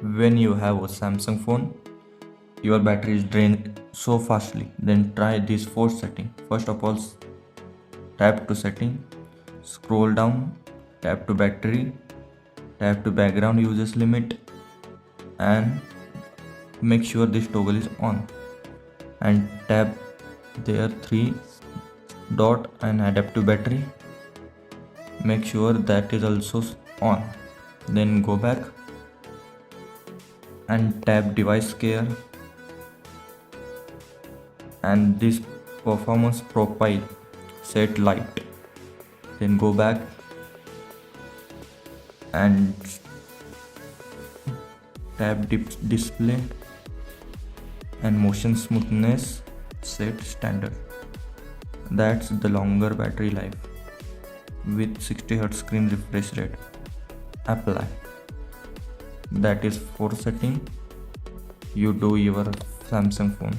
When you have a Samsung phone, your battery is drained so fastly. Then try these four settings. First of all, tap to setting, scroll down, tap to battery, tap to background usage limit, and make sure this toggle is on, and tap there three dot and adaptive battery, make sure that is also on. Then go back and tap device care and this performance profile set light. Then go back and tap display and motion smoothness set standard. That's the longer battery life with 60Hz screen refresh rate. Apply. That is for setting you do your Samsung phone.